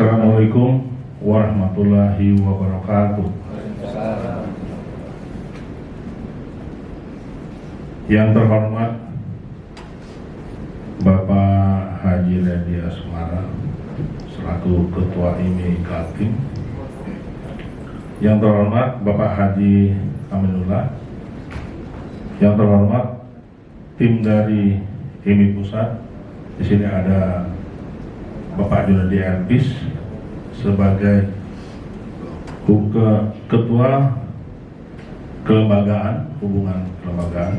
Assalamualaikum warahmatullahi wabarakatuh. Yang terhormat Bapak Haji Reddy Asmara selaku Ketua IMI Kaltim, yang terhormat Bapak Haji Aminullah, yang terhormat tim dari IMI Pusat. Di sini ada Bapak Junadi Elpis sebagai Ketua Kelembagaan, Hubungan Kelembagaan.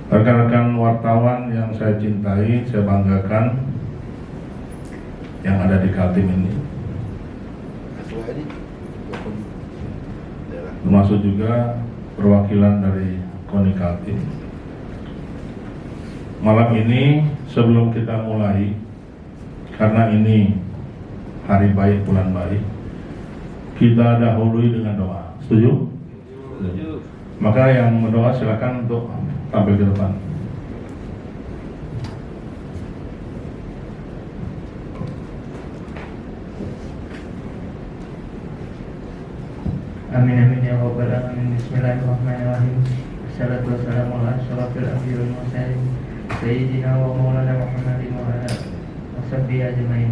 Rekan-rekan wartawan yang saya cintai, saya banggakan yang ada di Kaltim ini, termasuk juga perwakilan dari KONI Kaltim. Malam ini sebelum kita mulai, karena ini hari baik, bulan baik, kita dahului dengan doa. Setuju? Setuju. Maka yang berdoa silakan untuk tampil ke depan. Amin amin ya rabbal alamin. Bismillahirrahmanirrahim. Wassalatu wassalamu ala asyrafil anbiya'i wal mursalin sayyidina wa maulana Muhammadin wa ala washabbihi ajmain.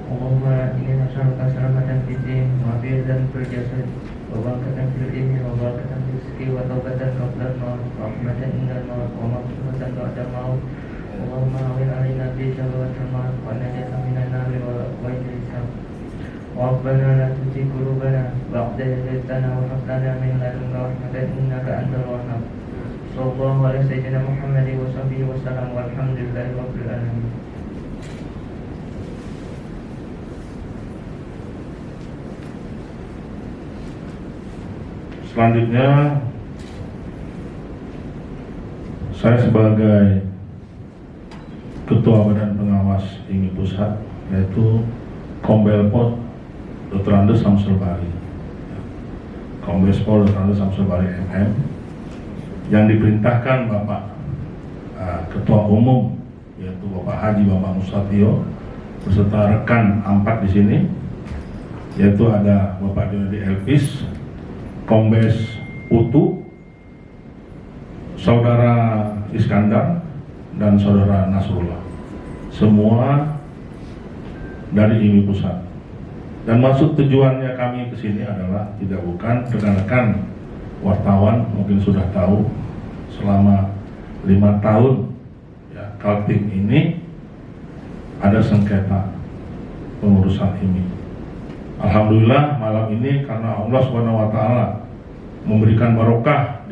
Allahumma inni nas'aluka salamatan fid din wa afiatan fil jasad wa barakatan fil ilmi wa barakatan fil rizqi wa taubatan qabla al-maut wa rahmatan indal maut wa maghfiratan ba'da al-maut. Allahumma awin alaina bi shafawatil maut wa najatan minan nari wa wa'idil hisab. Rabbana la tuzigh qulubana ba'da idh hadaytana wa hab lana min ladunka rahmatan innaka antal wahhab. Sallallahu alaihi sayyidina Muhammadin wa sahbihi wa sallam walhamdulillahi rabbil alamin. Selanjutnya, saya sebagai Ketua Badan Pengawas IMI Pusat, yaitu Kombespol Dr. Andes Samsul Bari, Kombespol Dr. Andes Samsul Bari MM, yang diperintahkan Bapak Ketua Umum, yaitu Bapak Haji Bambang Susatyo, beserta rekan 4 di sini, yaitu ada Bapak Junadi Elpis, Kombes Putu, Saudara Iskandar, dan Saudara Nasrullah, semua dari IMI Pusat. Dan maksud tujuannya kami ke sini adalah tidak bukan, rekan-rekan wartawan mungkin sudah tahu, selama 5 tahun ya, Kaltim ini ada sengketa pengurusan IMI. Alhamdulillah malam ini karena Allah SWT memberikan barokah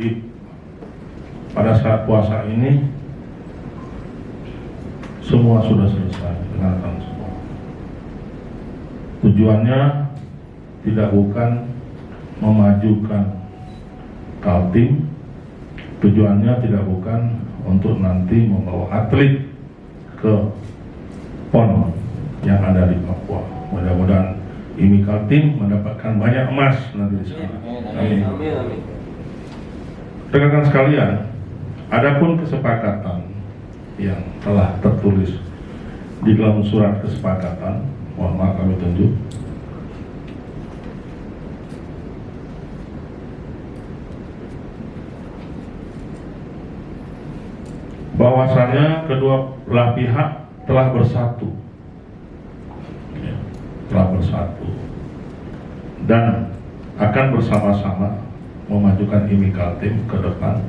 pada saat puasa ini, semua sudah selesai dengan semua. Tujuannya tidak bukan memajukan Kaltim, tujuannya tidak bukan untuk nanti membawa atlet ke PON yang ada di Papua. Mudah-mudahan IMI Kaltim mendapatkan banyak emas nanti di sana. Amin. Rekan-rekan sekalian, adapun kesepakatan yang telah tertulis di dalam surat kesepakatan, mohon maaf kami tunjuk. Bahwasanya kedua belah pihak telah bersatu. Telah bersatu dan akan bersama-sama memajukan IMI Kaltim ke depan,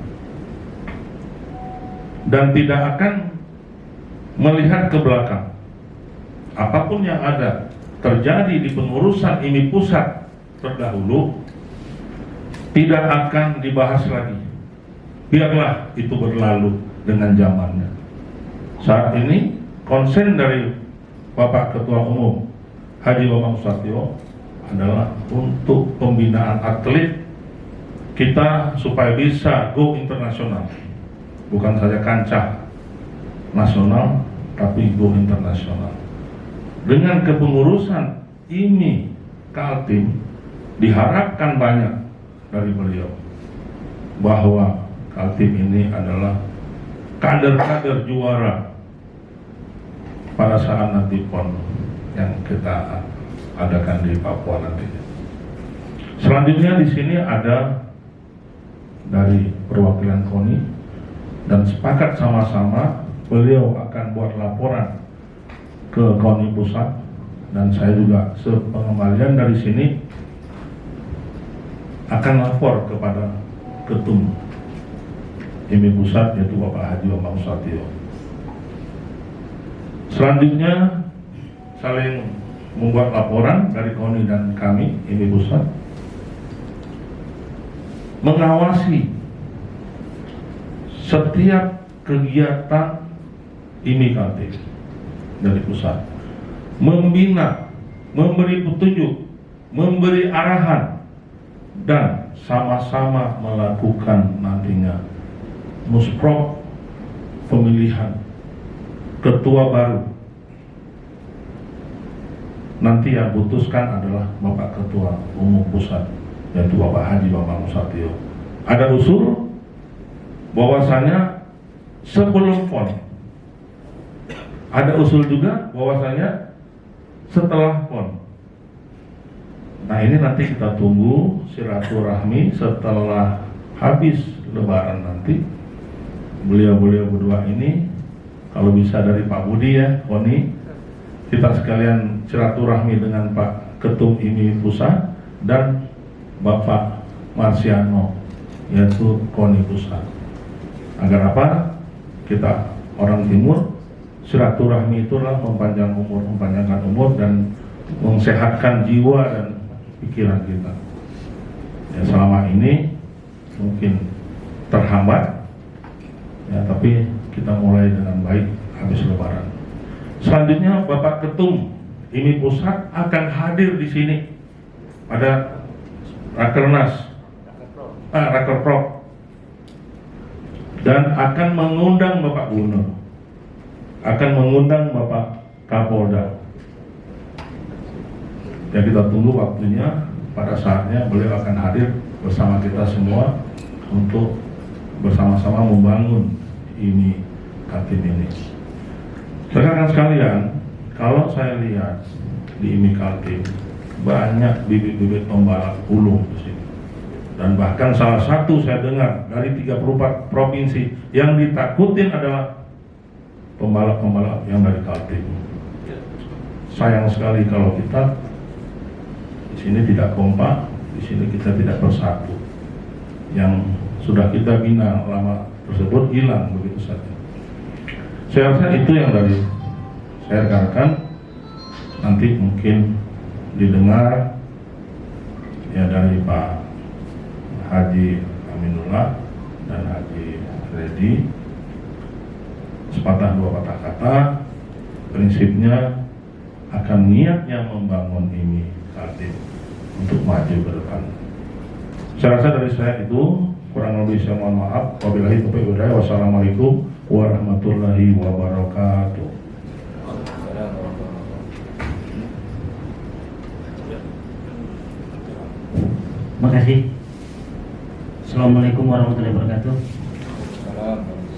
dan tidak akan melihat ke belakang. Apapun yang ada terjadi di pengurusan IMI Pusat terdahulu tidak akan dibahas lagi. Biarlah itu berlalu dengan zamannya. Saat ini konsen dari Bapak Ketua Umum Haji Bambang Susatyo adalah untuk pembinaan atlet kita supaya bisa go internasional, bukan saja kancah nasional tapi go internasional. Dengan kepengurusan IMI Kaltim diharapkan banyak dari beliau, bahwa Kaltim ini adalah kader-kader juara pada saat nanti PON yang kita adakan di Papua nanti. Selanjutnya di sini ada dari perwakilan KONI dan sepakat sama-sama beliau akan buat laporan ke KONI pusat dan saya juga sepengembalian dari sini akan lapor kepada ketum IMI pusat yaitu Bapak Haji Bambang Susatyo. Selanjutnya saling membuat laporan dari KONI dan kami IMI pusat mengawasi setiap kegiatan IMI Kaltim dari pusat, membina, memberi petunjuk, memberi arahan, dan sama-sama melakukan nantinya musprok pemilihan ketua baru. Nanti yang putuskan adalah Bapak Ketua Umum Pusat yaitu Bapak Haji Bambang Susatyo. Ada usul bahwasanya sebelum PON, ada usul juga bahwasanya setelah PON. Nah ini nanti kita tunggu silaturahmi setelah habis Lebaran nanti. Beliau-beliau berdua ini kalau bisa dari Pak Budi ya, KONI, kita sekalian silaturahmi dengan Pak Ketum IMI Pusat dan Bapak Marsiano yaitu KONI Pusat. Agar apa? Kita orang Timur silaturahmi itulah mempanjangkan umur dan mensehatkan jiwa dan pikiran kita. Ya, selama ini mungkin terhambat, ya, tapi kita mulai dengan baik habis Lebaran. Selanjutnya Bapak Ketum IMI Pusat akan hadir di sini pada Rakernas, Rakerprok, dan akan mengundang Bapak Gubernur, akan mengundang Bapak Kapolda. Ya kita tunggu waktunya, pada saatnya beliau akan hadir bersama kita semua untuk bersama-sama membangun IMI Kaltim ini. Rekan-rekan sekalian, kalau saya lihat di IMI Kaltim banyak bibit-bibit pembalap ulung di sini. Dan bahkan salah satu saya dengar dari 34 provinsi yang ditakutin adalah pembalap-pembalap yang dari Kaltim. Sayang sekali kalau kita di sini tidak kompak, di sini kita tidak bersatu. Yang sudah kita bina lama tersebut hilang begitu saja. Saya rasa itu yang dari saya rekan-rekan, nanti mungkin didengar ya dari Pak Haji Aminullah dan Haji Redi sepatah dua patah kata. Prinsipnya akan niatnya membangun IMI Kaltim untuk maju ke depan. Saya rasa dari saya itu, kurang lebih saya mohon maaf. Wabillahi taufiq wal hidayah. Wassalamualaikum warahmatullahi wabarakatuh. Terima kasih. Assalamualaikum warahmatullahi wabarakatuh.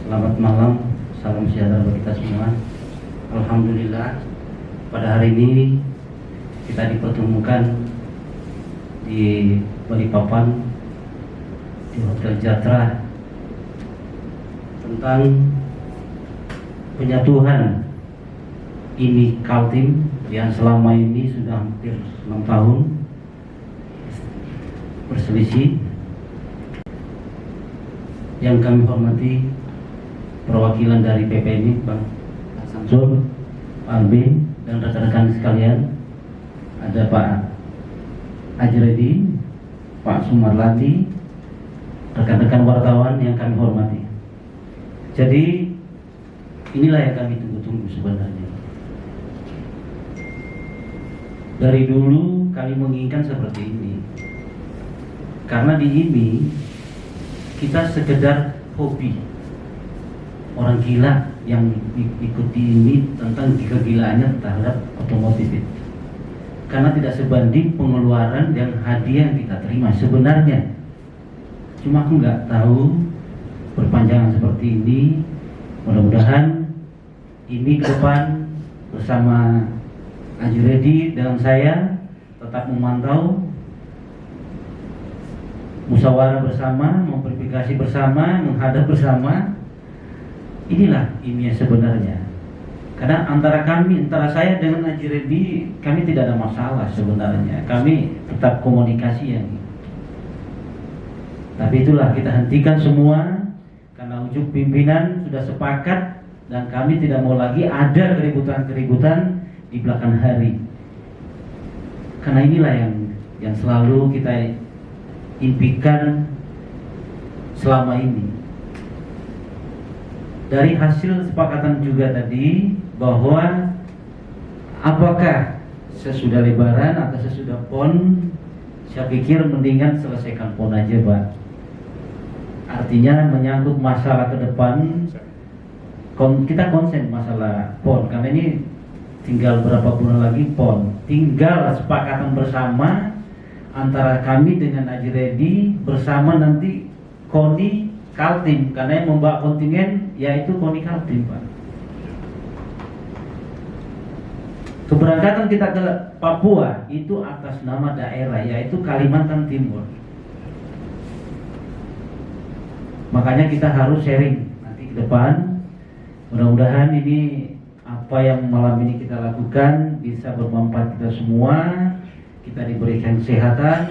Selamat malam, salam sejahtera bagi kita semua. Alhamdulillah, pada hari ini kita dipertemukan di Balikpapan di Hotel Jatra tentang penyatuan IMI Kaltim yang selama ini sudah hampir 6 tahun berselisih. Yang kami hormati perwakilan dari PPMI, Bang Samsul, Pak Albin, dan rekan-rekan sekalian, ada Pak Ajredi, Pak Sumarlati, rekan-rekan wartawan yang kami hormati. Jadi inilah yang kami tunggu-tunggu sebenarnya. Dari dulu kami menginginkan seperti ini, karena di IMI kita sekedar hobi, orang gila yang ikuti ini tentang kegilaannya terhadap otomotif itu. Karena tidak sebanding pengeluaran dan hadiah yang kita terima sebenarnya. Cuma aku nggak tahu perpanjangan seperti ini. Mudah-mudahan ini ke depan bersama Haji Redi dengan saya tetap memantau, musyawarah bersama, memverifikasi bersama, menghadap bersama. Inilah ini sebenarnya. Karena antara saya dengan Haji Redi, kami tidak ada masalah sebenarnya. Kami tetap komunikasi yang. Tapi itulah kita hentikan semua karena ujung pimpinan sudah sepakat dan kami tidak mau lagi ada keributan-keributan di belakang hari. Karena inilah yang selalu kita impikan selama ini. Dari hasil kesepakatan juga tadi bahwa apakah sesudah Lebaran atau sesudah PON, saya pikir mendingan selesaikan PON aja, Pak. Artinya menyangkut masalah ke depan, kita konsen masalah PON karena ini tinggal berapa bulan lagi PON. Tinggal sepakatan bersama antara kami dengan Haji Redi bersama nanti KONI Kaltim, karena yang membawa kontingen yaitu KONI Kaltim, Pak. Keberangkatan kita ke Papua itu atas nama daerah yaitu Kalimantan Timur. Makanya kita harus sharing nanti ke depan. Mudah-mudahan ini apa yang malam ini kita lakukan bisa bermanfaat kita semua. Kita diberikan kesehatan.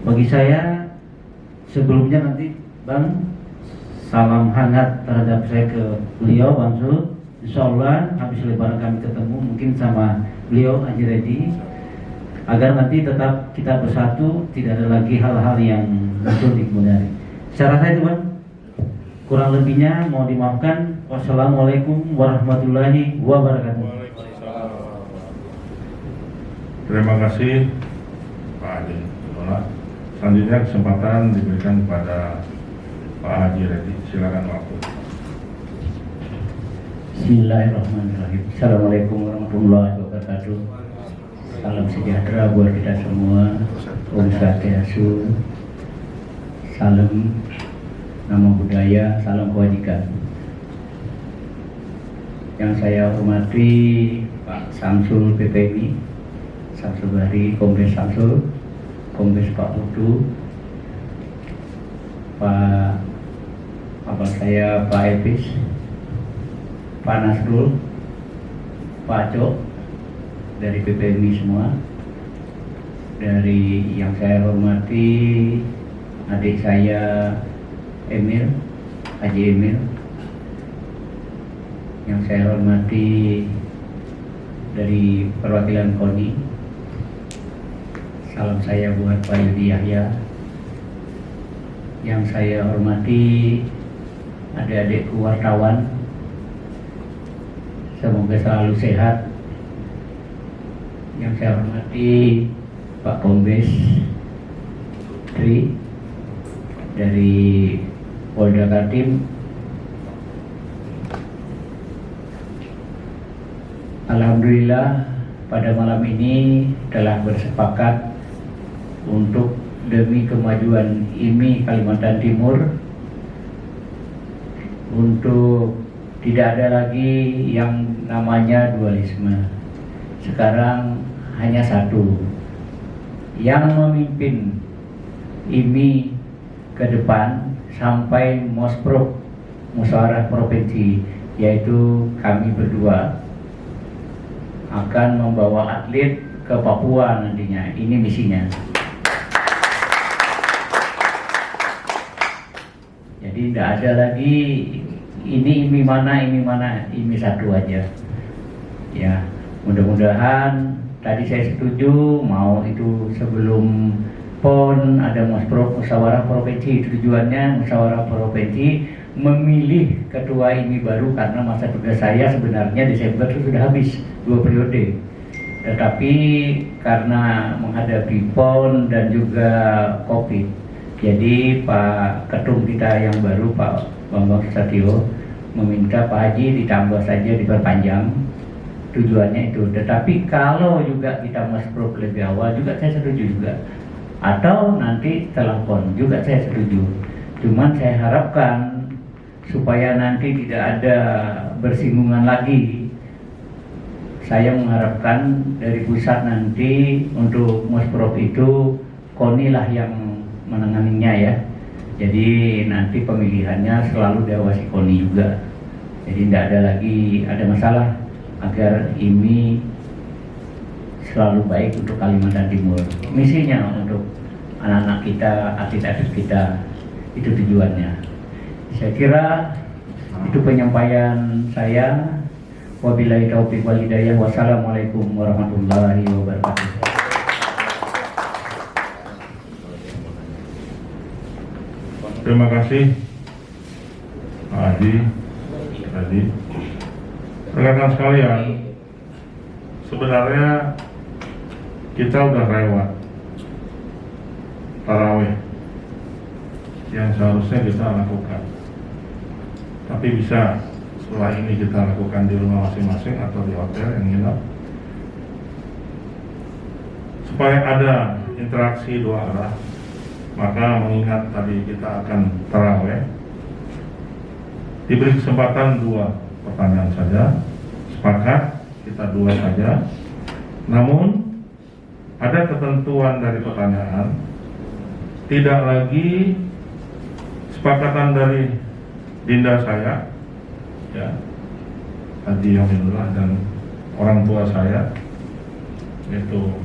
Bagi saya sebelumnya nanti Bang, salam hangat terhadap saya ke beliau, Bang Zul. Insya Allah habis Lebaran kami ketemu mungkin sama beliau Haji Redi, agar nanti tetap kita bersatu, tidak ada lagi hal-hal yang muncul di kemudian hari. Saya rasa itu, Bang. Kurang lebihnya mau dimaafkan. Wassalamualaikum warahmatullahi wabarakatuh. Terima kasih Pak Haji. Selanjutnya kesempatan diberikan kepada Pak Haji Redi. Silakan waktu. Bismillahirrahmanirrahim. Assalamualaikum warahmatullahi wabarakatuh. Salam sejahtera buat kita semua. Om Swastiastu. Salam nama budaya, salam kebajikan. Yang saya hormati Pak Samsul PPMI, Samsul Bari, Kombes Samsul, Kombes Pak Putu, Pak saya Pak Epis, Pak Nasrul, Pak Cok dari PPMI semua. Dari yang saya hormati adik saya Emil, Haji Emil. Yang saya hormati dari perwakilan KONI, salam saya buat Pak Yudi Yahya. Yang saya hormati adik-adikku wartawan, semoga selalu sehat. Yang saya hormati Pak Kombes Tri dari Polda Kaltim. Alhamdulillah pada malam ini telah bersepakat untuk demi kemajuan IMI Kalimantan Timur, untuk tidak ada lagi yang namanya dualisme. Sekarang hanya satu yang memimpin IMI ke depan sampai Mosprov, musyawarah provinsi, yaitu kami berdua akan membawa atlet ke Papua nantinya. Ini misinya. Jadi tidak ada lagi ini mana, ini satu aja. Ya, mudah-mudahan tadi saya setuju mau itu sebelum PON ada musyawarah provinsi. Tujuannya musyawarah provinsi memilih ketua IMI baru karena masa tugas saya sebenarnya Desember itu sudah habis 2 periode. Tetapi karena menghadapi PON dan juga COVID, jadi Pak Ketum kita yang baru Pak Bambang Susatyo meminta Pak Haji ditambah saja, diperpanjang. Tujuannya itu. Tetapi kalau juga kita masuk lebih awal juga saya setuju juga. Atau nanti setelah PON juga saya setuju. Cuman saya harapkan supaya nanti tidak ada bersinggungan lagi saya mengharapkan dari pusat nanti untuk Musprov itu KONI lah yang menanganinya ya. Jadi nanti pemilihannya selalu diawasi KONI juga. Jadi tidak ada lagi ada masalah agar IMI selalu baik untuk Kalimantan Timur. Misinya untuk anak-anak kita, atlet-atlet kita, itu tujuannya. Saya kira itu penyampaian saya. Wabillahi taufiq wal hidayah. Wassalamualaikum warahmatullahi wabarakatuh. Terima kasih Pak Haji tadi. Rekan-rekan sekalian, sebenarnya kita udah lewat tarawih yang seharusnya kita lakukan, tapi bisa setelah ini kita lakukan di rumah masing-masing atau di hotel yang nginap, supaya ada interaksi dua arah. Maka mengingat tadi kita akan tarawih, diberi kesempatan 2 pertanyaan saja. Sepakat kita 2 saja. Namun ada ketentuan dari pertanyaan, tidak lagi sepakatan dari dinda saya, ya, Haji Yaminullah dan orang tua saya, yaitu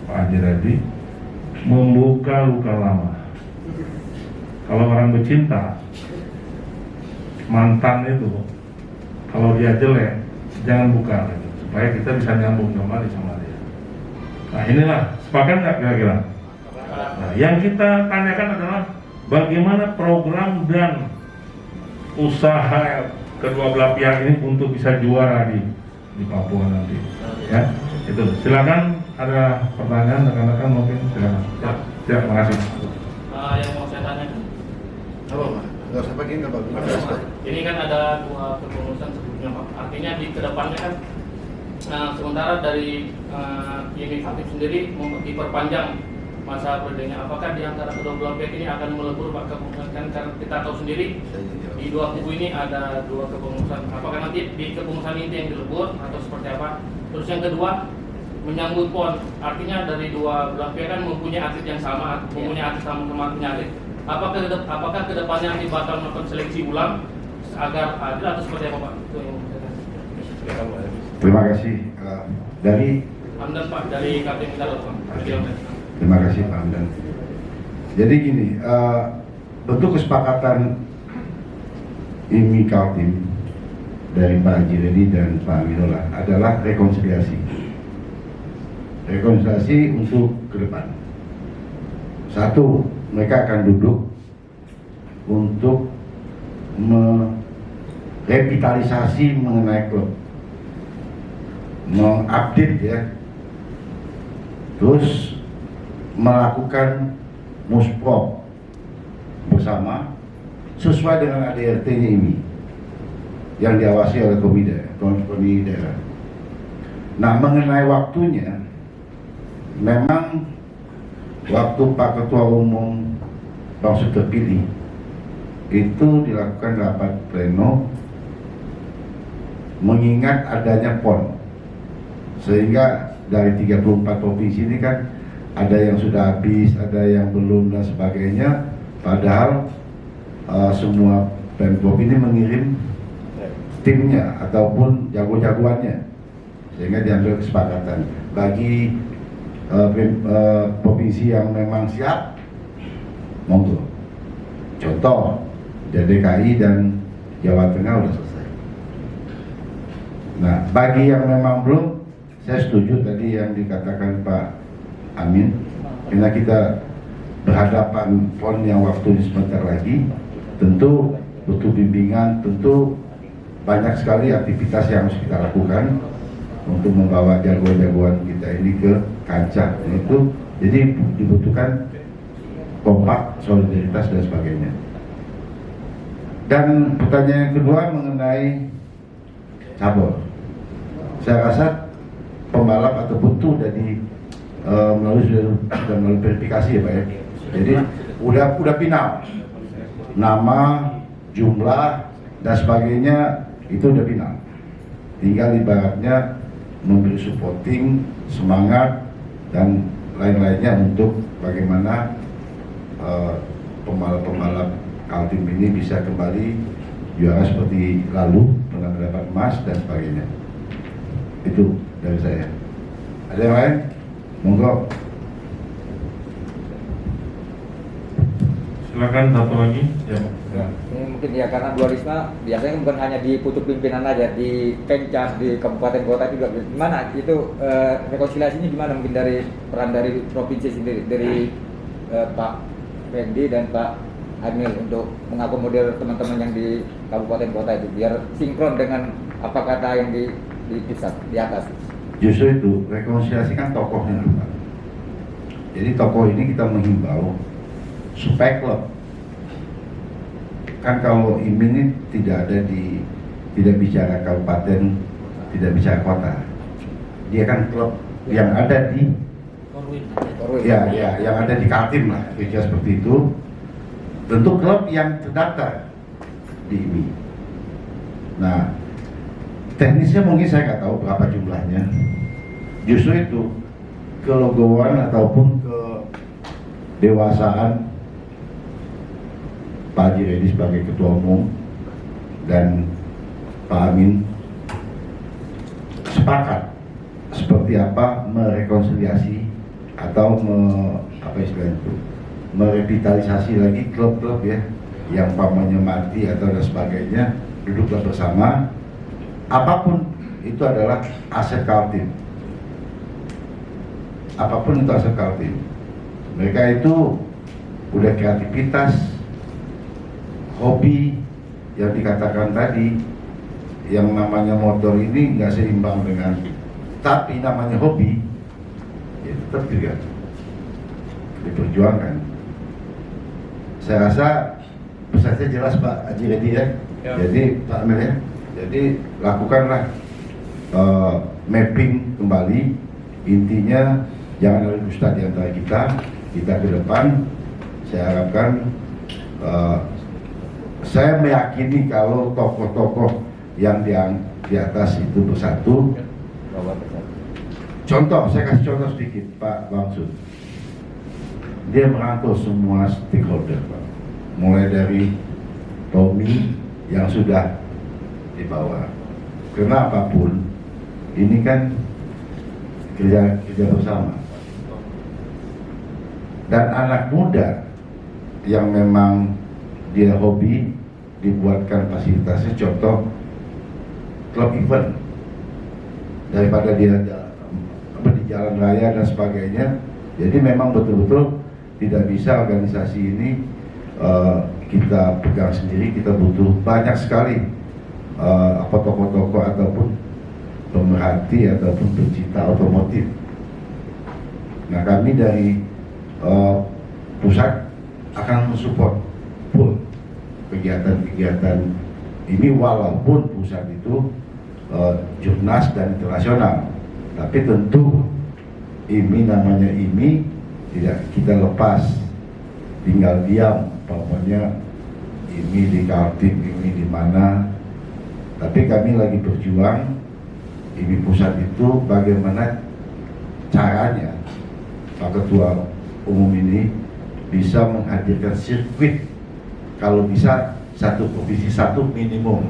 Pak Haji Redi, membuka luka lama. Kalau orang bercinta, mantan itu kalau dia jelek jangan buka lagi, supaya kita bisa nyambung kembali sama dia. Nah inilah, sepakat nggak kira-kira? Nah, yang kita tanyakan adalah bagaimana program dan usaha kedua belah pihak ini untuk bisa juara di Papua nanti. Ya, itu. Silakan, ada pertanyaan rekan-rekan mungkin, silakan. Ya, terima kasih. Yang mau saya tanya, Apa Pak? Nggak usah pakai nggak bagus. ini kan ada 2 kepengurusan sebelumnya Pak. Artinya di kedepannya kan, sementara dari ini aktif sendiri diperpanjang masa periodenya. Apakah di antara kedua belah pihak ini akan melebur Pak kepengurusan? Kan karena kita tahu sendiri di 2 kubu ini ada 2 kepengurusan. Apakah nanti di kepengurusan ini yang dilebur atau seperti apa? Terus yang kedua, menyambut PON, artinya dari 2 belah pihak kan mempunyai atlet yang sama, mempunyai atlet sama-sama punya atlet. Apakah kedepannya nanti bakal melakukan seleksi ulang agar adil atau seperti apa Pak? Itu yang saya tanya. Terima kasih dari. Hamdan Pak dari KPM Darat Pak. Terima kasih Pak Hamdan. Jadi gini, bentuk kesepakatan IMI Kaltim dari Pak Haji Redi dan Pak Aminullah adalah rekonsiliasi. Rekonsiliasi untuk ke depan. 1, mereka akan duduk untuk merevitalisasi mengenai klub, mengupdate ya, terus melakukan Musprov bersama sesuai dengan ADRT-nya ini yang diawasi oleh Komite Daerah. Nah, mengenai waktunya, memang waktu Pak Ketua Umum Bangsa terpilih itu dilakukan rapat pleno mengingat adanya PON, sehingga dari 34 provinsi ini kan ada yang sudah habis, ada yang belum dan sebagainya. Padahal semua Pemprov ini mengirim timnya ataupun jago-jagoannya, sehingga diambil kesepakatan bagi provinsi yang memang siap, monggo. Contoh, DKI dan Jawa Tengah sudah selesai. Nah, bagi yang memang belum, saya setuju tadi yang dikatakan Pak Amin, karena kita berhadapan PON yang waktunya sebentar lagi, tentu butuh bimbingan, tentu banyak sekali aktivitas yang harus kita lakukan untuk membawa jagoan-jagoan kita ini ke kancah. Itu jadi dibutuhkan kompak, solidaritas dan sebagainya. Dan pertanyaan yang kedua mengenai cabur, saya rasa pembalap ataupun itu sudah melalui verifikasi ya Pak ya. Jadi udah final, nama, jumlah dan sebagainya itu udah final. Tinggal ibaratnya memberi supporting, semangat dan lain-lainnya untuk bagaimana pembalap-pembalap Kaltim ini bisa kembali juara seperti lalu, pernah mendapat emas dan sebagainya. Itu dari saya. Ada yang lain? Monggo. Silakan satu lagi. Ya. Ya, ini mungkin ya karena dualisme biasanya bukan hanya di pucuk pimpinan aja, di Pemcas, di kabupaten kota juga. Gimana itu rekonsiliasinya gimana mungkin dari peran dari provinsi sendiri, dari Pak Fendi dan Pak Amil untuk mengakomodir teman-teman yang di kabupaten kota itu biar sinkron dengan apa kata yang di pusat di atas. Justru itu rekonsiliasi kan tokohnya, Pak. Jadi tokoh ini kita menghimbau supaya klub, kan kalau IMI ini tidak bicara kabupaten, tidak bicara kota, dia kan klub yang ada di yang ada di Kaltim lah, kira seperti itu. Tentu klub yang terdaftar di IMI. Nah, teknisnya mungkin saya nggak tahu berapa jumlahnya. Justru itu kelogoan ataupun kedewasaan Pak Haji Reddy sebagai Ketua Umum dan Pak Amin sepakat seperti apa merekonsiliasi atau merevitalisasi lagi klub-klub ya yang pamannya mati atau dan sebagainya, duduklah bersama. Apapun itu adalah aset Kaltim. Apapun itu aset Kaltim. Mereka itu udah kreativitas, hobi yang dikatakan tadi, yang namanya motor ini nggak seimbang dengan, tapi namanya hobi, ya tetap juga diperjuangkan. Saya rasa pesannya jelas Pak Haji Reddy ya. Jadi Pak Amir ya, jadi lakukanlah mapping kembali. Intinya jangan ada dusta di antara kita ke depan. Saya harapkan saya meyakini kalau tokoh-tokoh yang di atas itu bersatu. Contoh, saya kasih contoh sedikit Pak Bamsud. Dia merangkul semua stakeholder, Pak. Mulai dari Tommy yang sudah dibawa. Karena apapun, ini kan kerja bersama. Dan anak muda yang memang dia hobi, dibuatkan fasilitasnya, contoh klub event, daripada dia di jalan raya dan sebagainya. Jadi memang betul-betul tidak bisa organisasi ini kita pegang sendiri. Kita butuh banyak sekali tokoh-tokoh ataupun pemerhati ataupun pencinta otomotif. Nah, kami dari pusat akan mensupport full kegiatan-kegiatan ini, walaupun pusat itu jurnas dan internasional, tapi tentu IMI namanya IMI tidak kita lepas tinggal diam, pokoknya IMI di Kaltim, IMI di mana. Tapi kami lagi berjuang IMI pusat itu bagaimana caranya Pak Ketua Umum ini bisa menghadirkan sirkuit, kalau bisa satu provinsi satu minimum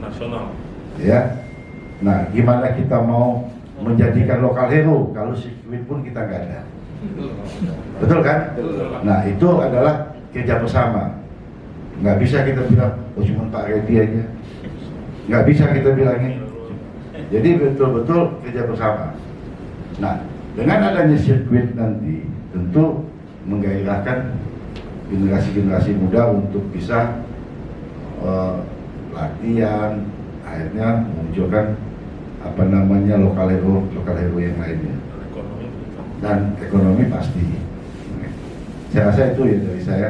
Nasional. Ya. Nah, gimana kita mau menjadikan lokal hero kalau sirkuit pun kita nggak ada? Betul kan? Nah, itu adalah kerja bersama. Nggak bisa kita bilang, oh cuma Pak Reddy aja. Nggak bisa kita bilangin. Jadi betul-betul kerja bersama. Nah, dengan adanya sirkuit nanti tentu menggairahkan generasi-generasi muda untuk bisa latihan, akhirnya memunculkan lokal hero yang lainnya. Dan ekonomi pasti. Saya rasa itu ya dari saya.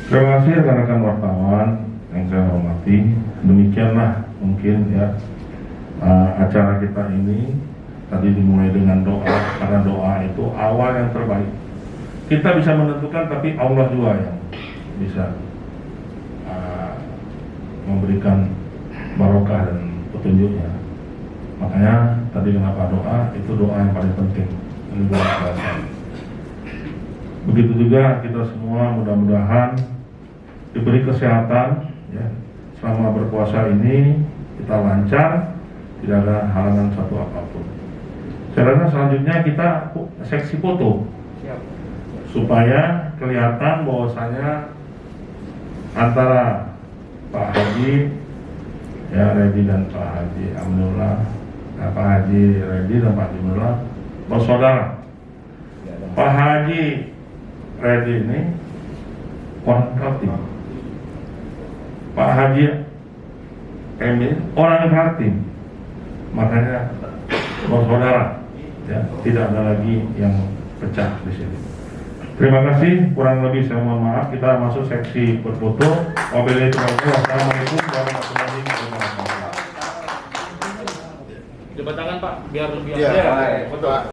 Terima kasih rekan-rekan wartawan yang saya hormati. Demikianlah mungkin ya acara kita ini. Tadi dimulai dengan doa, karena doa itu awal yang terbaik. Kita bisa menentukan, tapi Allah juga yang bisa memberikan barokah dan petunjuknya. Makanya tadi kenapa doa, itu doa yang paling penting, yang luar biasa. Begitu juga kita semua mudah-mudahan diberi kesehatan ya. Selama berpuasa ini kita lancar, tidak ada halangan satu apapun. Saya rasa selanjutnya kita seksi foto supaya kelihatan bahwasanya antara Pak Haji ya Redi dan Pak Haji Aminullah, Pak Haji Redi dan Pak Aminullah bersaudara. Pak Haji Redi ini orang Kaltim, Pak Haji Emil orang Kaltim, makanya bersaudara ya, tidak ada lagi yang pecah di sini. Terima kasih, kurang lebih saya mohon maaf. Kita masuk seksi berfoto. Wassalamualaikum warahmatullahi wabarakatuh. Jabat tangan Pak, biar lebih Iya, adil. baik. Foto.